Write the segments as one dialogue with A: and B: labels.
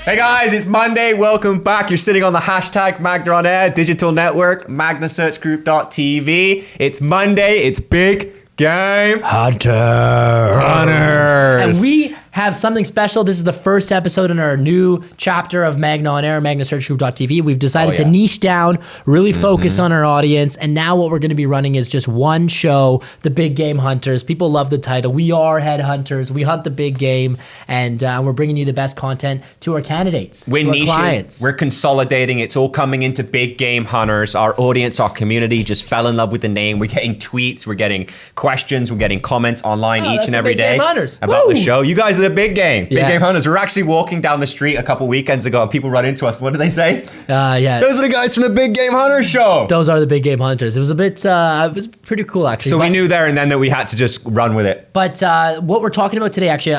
A: Hey guys, it's Monday. Welcome back. You're sitting on the hashtag MagnaOnAir digital network, MagnaSearchGroup.tv. It's Monday. It's Big Game Hunters.
B: And we have something special. This is the first episode in our new chapter of MagnaOnAir, MagnaSearchGroup.tv. We've decided to niche down, really focus on our audience. And now what we're going to be running is just one show, The Big Game Hunters. People love the title. We are headhunters. We hunt the big game. And we're bringing you the best content to our candidates,
A: We're
B: to our
A: niching,
B: clients.
A: we're consolidating. It's all coming into Big Game Hunters. Our audience, our community just fell in love with the name. We're getting tweets. We're getting questions. We're getting comments online each and every day about the show. You guys are the big game. Big Game Hunters. We're actually walking down the street a couple weekends ago and people run into us. What do they say? Those are the guys from the Big Game Hunters show.
B: Those are the Big Game Hunters. It was a bit, it was pretty cool actually.
A: So we knew there and then that we had to just run with it.
B: But what we're talking about today, actually,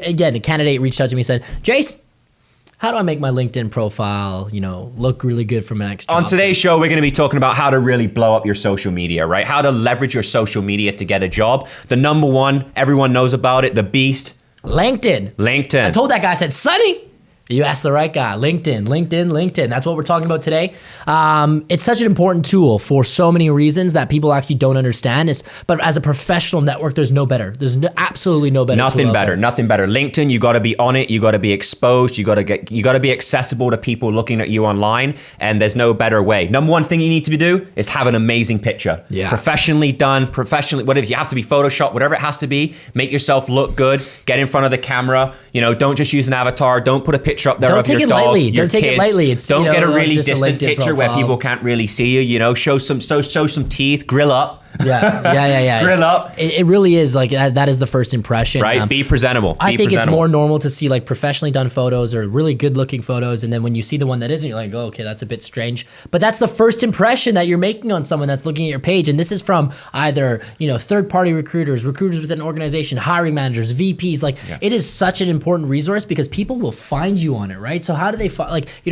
B: again, a candidate reached out to me and said, Jace, how do I make my LinkedIn profile, look really good for my next job?
A: On today's show, we're going to be talking about how to really blow up your social media, right? How to leverage your social media to get a job. The number one, everyone knows about it, the beast. LinkedIn. I
B: told that guy, I said, Sonny, you asked the right guy. LinkedIn. That's what we're talking about today. It's such an important tool for so many reasons that people actually don't understand. But as a professional network, there's no better. There's absolutely no better.
A: Nothing better. LinkedIn, you got to be on it. You got to be exposed. You got to be accessible to people looking at you online. And there's no better way. Number one thing you need to do is have an amazing picture.
B: Yeah.
A: Professionally done. Whatever you have to be Photoshop, whatever it has to be. Make yourself look good. Get in front of the camera. Don't just use an avatar. Don't put a picture up there of your dog, your
B: Don't take
A: kids.
B: it lightly.
A: Don't get a really distant picture
B: profile
A: where people can't really see you. Show some teeth. Grill up.
B: Yeah.
A: Grill up.
B: It really is like that is the first impression.
A: Right? Be presentable.
B: I think it's more normal to see like professionally done photos or really good looking photos. And then when you see the one that isn't, you're like, oh, okay, that's a bit strange. But that's the first impression that you're making on someone that's looking at your page. And this is from either, third party recruiters within an organization, hiring managers, VPs. It is such an important resource because people will find you on it, right? So how do they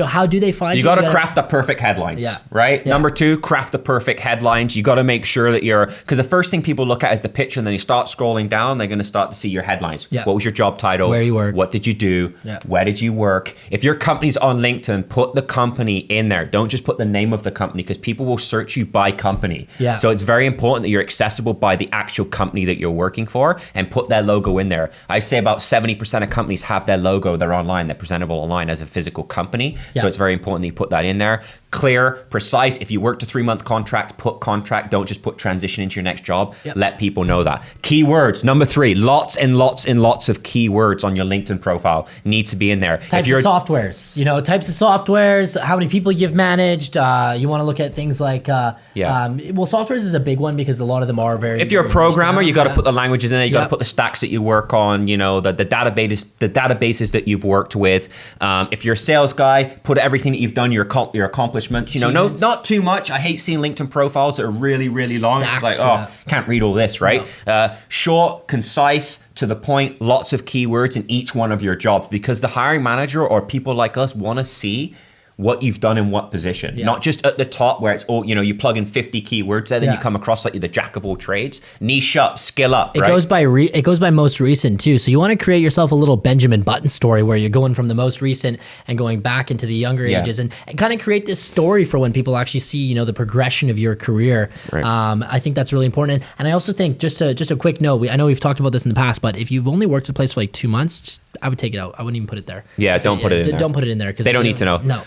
B: how do they find you?
A: You got to craft the perfect headlines, right? Yeah. Number two, craft the perfect headlines. You got to make sure that because the first thing people look at is the picture, and then you start scrolling down, they're going to start to see your headlines. Yeah. What was your job title?
B: Where you work?
A: What did you do? Yeah. Where did you work? If your company's on LinkedIn, put the company in there. Don't just put the name of the company because people will search you by company. Yeah. So it's very important that you're accessible by the actual company that you're working for and put their logo in there. I say about 70% of companies have their logo, they're online, they're presentable online as a physical company. Yeah. So it's very important that you put that in there. Clear, precise. If you worked a 3-month contract, put contract. Don't just put transition into your next job. Yep. Let people know that. Keywords. Number 3, lots and lots and lots of keywords on your LinkedIn profile needs to be in there.
B: Types of softwares, how many people you've managed. You want to look at things like, softwares is a big one because a lot of them are very.
A: If you're a programmer, you got to put the languages in there. You got to put the stacks that you work on. The databases that you've worked with. If you're a sales guy, put everything that you've done, your accomplishments. Not too much. I hate seeing LinkedIn profiles that are really, really long. Stacks, it's like, can't read all this, right? No. Short, concise, to the point, lots of keywords in each one of your jobs because the hiring manager or people like us want to see what you've done in what position. Yeah. Not just at the top where it's all, you plug in 50 keywords there, then you come across like you're the jack of all trades. Niche up, skill up,
B: right? It goes by most recent too. So you want to create yourself a little Benjamin Button story where you're going from the most recent and going back into the younger ages and kind of create this story for when people actually see, the progression of your career. Right. I think that's really important. And I also think just a quick note, I know we've talked about this in the past, but if you've only worked at a place for like 2 months, I would take it out. I wouldn't even put it there.
A: Yeah, don't put it in there.
B: Don't put it in there because
A: they don't need to know.
B: No.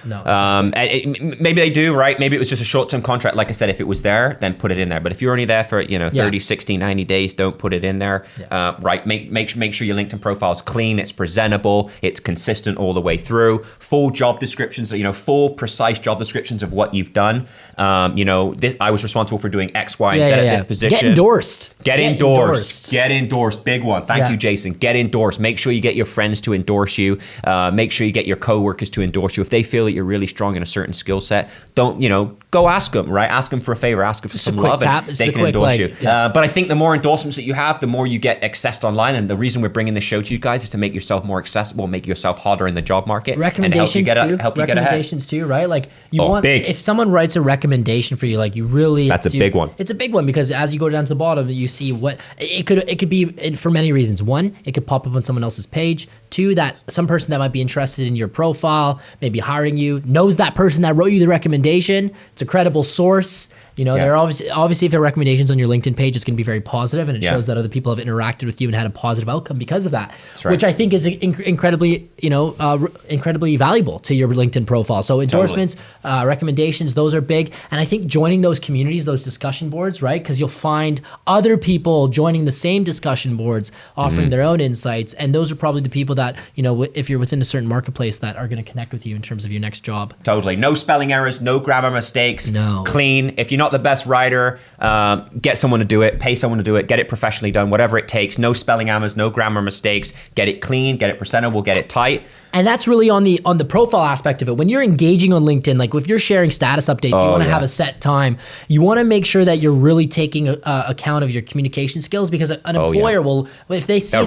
A: Maybe they do, right? Maybe it was just a short-term contract. Like I said, if it was there, then put it in there. But if you're only there for 30, 60, 90 days, don't put it in there. Yeah. Right? Make sure your LinkedIn profile is clean, it's presentable, it's consistent all the way through. Full job descriptions, full precise job descriptions of what you've done. I was responsible for doing X, Y, and Z at this position.
B: Get endorsed.
A: Get endorsed. Big one. Thank you, Jason. Get endorsed. Make sure you get your friends to endorse you. Make sure you get your coworkers to endorse you. If they feel that you're really strong in a certain skill set, don't, go ask them, right? Ask them for a favor, ask them for some love, and they can endorse you. But I think the more endorsements that you have, the more you get accessed online. And the reason we're bringing this show to you guys is to make yourself more accessible, make yourself harder in the job market.
B: Recommendations
A: and help you get ahead.
B: Recommendations too, right? Like if someone writes a recommendation for you, like you really
A: that's a big one.
B: It's a big one because as you go down to the bottom, you see what it could be for many reasons. One, it could pop up on someone else's page. Two, that some person that might be interested in your profile, maybe hiring you, knows that person that wrote you the recommendation. It's a credible source. They're obviously if a recommendation's on your LinkedIn page, it's going to be very positive, and it shows that other people have interacted with you and had a positive outcome because of that, which I think is incredibly valuable to your LinkedIn profile. So endorsements, recommendations, those are big. And I think joining those communities, those discussion boards, right? Because you'll find other people joining the same discussion boards, offering their own insights. And those are probably the people that, if you're within a certain marketplace, that are going to connect with you in terms of your next job.
A: Totally. No spelling errors, no grammar mistakes.
B: No.
A: Clean. If you're not the best writer, get someone to do it, pay someone to do it, get it professionally done, whatever it takes. No spelling errors, no grammar mistakes. Get it clean, get it presentable, get it tight.
B: And that's really on the profile aspect of it. When you're engaging on LinkedIn, like if you're sharing status updates, you want to have a set time. You want to make sure that you're really taking account of your communication skills, because an employer will, if they see they'll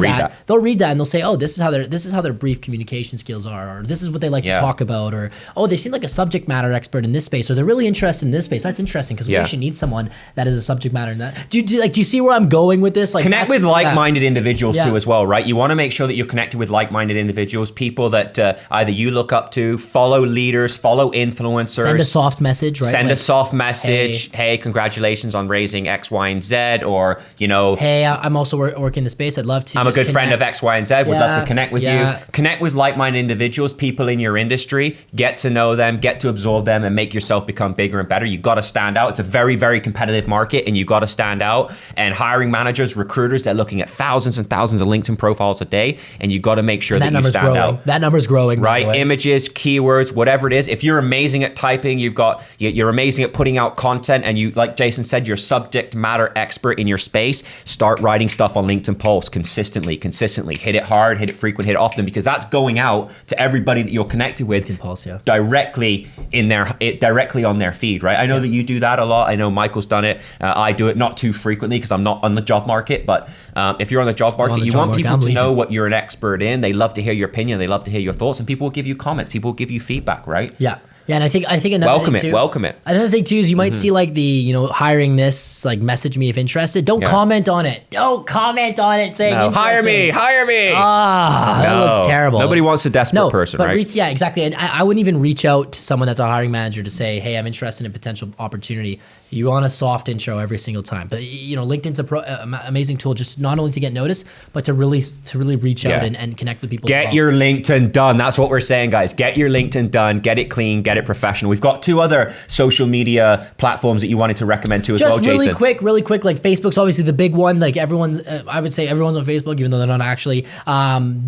B: read that and they'll say, oh, this is how their brief communication skills are, or this is what they like to talk about, or oh, they seem like a subject matter expert in this space, or they're really interested in this space. That's interesting because we actually need someone that is a subject matter in that. Do you see where I'm going with this? Like
A: connect with like-minded individuals too as well, right? You want to make sure that you're connected with like-minded individuals, people that either you look up to, follow leaders, follow influencers.
B: Send a soft message, right?
A: Send a soft message. Hey, congratulations on raising X, Y, and Z, or,
B: hey, I'm also working in the space. I'd love to.
A: I'm a good friend of X, Y, and Z. Would love to connect with you. Connect with like-minded individuals, people in your industry. Get to know them, get to absorb them, and make yourself become bigger and better. You got to stand out. It's a very, very competitive market, and you got to stand out. And hiring managers, recruiters, they're looking at thousands and thousands of LinkedIn profiles a day, and you got to make sure that you stand out.
B: That number's growing.
A: Right, images, keywords, whatever it is. If you're amazing at typing, you're amazing at putting out content, and you, like Jason said, you're subject matter expert in your space. Start writing stuff on LinkedIn Pulse consistently. Hit it hard, hit it frequent, hit it often, because that's going out to everybody that you're connected with
B: LinkedIn Pulse,
A: directly directly on their feed. Right, I know that you do that a lot. I know Michael's done it. I do it not too frequently because I'm not on the job market. But if you're on the job market, you want people to know what you're an expert in. They love to hear your opinion. They love to hear your thoughts. And people will give you comments. People will give you feedback, right?
B: Yeah. Yeah, and I think another
A: welcome it.
B: Another thing too is you might see like the hiring this, like message me if interested. Don't comment on it. Don't comment on it saying
A: hire me.
B: That looks terrible.
A: Nobody wants a desperate person, right?
B: Yeah, exactly. And I wouldn't even reach out to someone that's a hiring manager to say, hey, I'm interested in a potential opportunity. You want a soft intro every single time. But LinkedIn's an amazing tool, just not only to get noticed, but to really reach out and connect with people.
A: Get your LinkedIn done. That's what we're saying, guys. Get your LinkedIn done. Get it clean. Get it professional. We've got 2 other social media platforms that you wanted to recommend to as well, Jason.
B: Really quick. Like Facebook's obviously the big one. Like I would say everyone's on Facebook, even though they're not actually.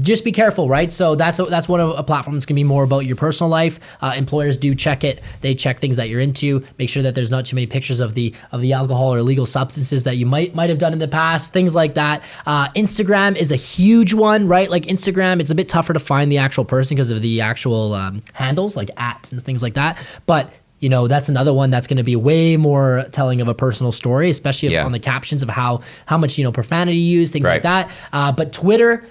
B: Just be careful, right? So that's one of a platform that's gonna be more about your personal life. Employers do check it. They check things that you're into. Make sure that there's not too many pictures of the alcohol or illegal substances that you might have done in the past. Things like that. Instagram is a huge one, right? Like Instagram, it's a bit tougher to find the actual person because of the actual handles, like @ and things like that. But that's another one that's going to be way more telling of a personal story, especially on the captions of how much profanity you use, things like that. But Twitter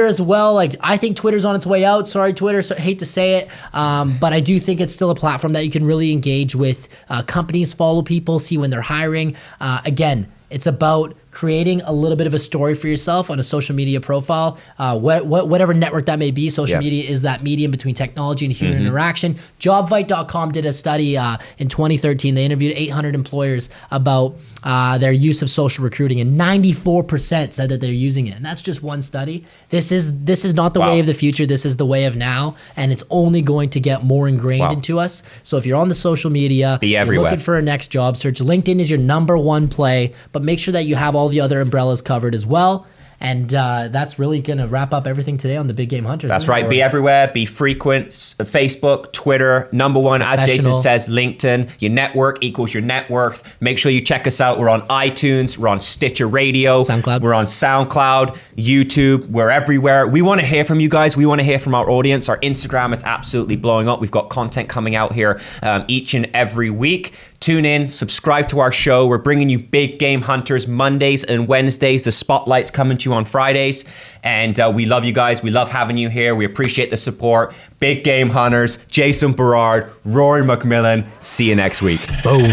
B: as well. Like I think Twitter's on its way out. Sorry, Twitter. So, hate to say it, but I do think it's still a platform that you can really engage with. Companies, follow people, see when they're hiring. Again, it's about creating a little bit of a story for yourself on a social media profile, whatever network that may be. Social media is that medium between technology and human interaction. Jobvite.com did a study in 2013. They interviewed 800 employers about their use of social recruiting, and 94% said that they're using it. And that's just one study. This is not the way of the future. This is the way of now, and it's only going to get more ingrained into us. So if you're on the social media,
A: be everywhere.
B: You're looking for a next job search, LinkedIn is your #1 play, but make sure that you have all the other umbrellas covered as well. And that's really going to wrap up everything today on the Big Game Hunters.
A: That's right. Be everywhere. Be frequent. Facebook, Twitter. Number one, as Jason says, LinkedIn. Your network equals your net worth. Make sure you check us out. We're on iTunes. We're on Stitcher Radio.
B: SoundCloud.
A: We're on SoundCloud, YouTube. We're everywhere. We want to hear from you guys. We want to hear from our audience. Our Instagram is absolutely blowing up. We've got content coming out here each and every week. Tune in, subscribe to our show. We're bringing you Big Game Hunters Mondays and Wednesdays. The spotlight's coming to you on Fridays. And we love you guys. We love having you here. We appreciate the support. Big Game Hunters, Jason Berard, Rory McMillan. See you next week.
B: Boom.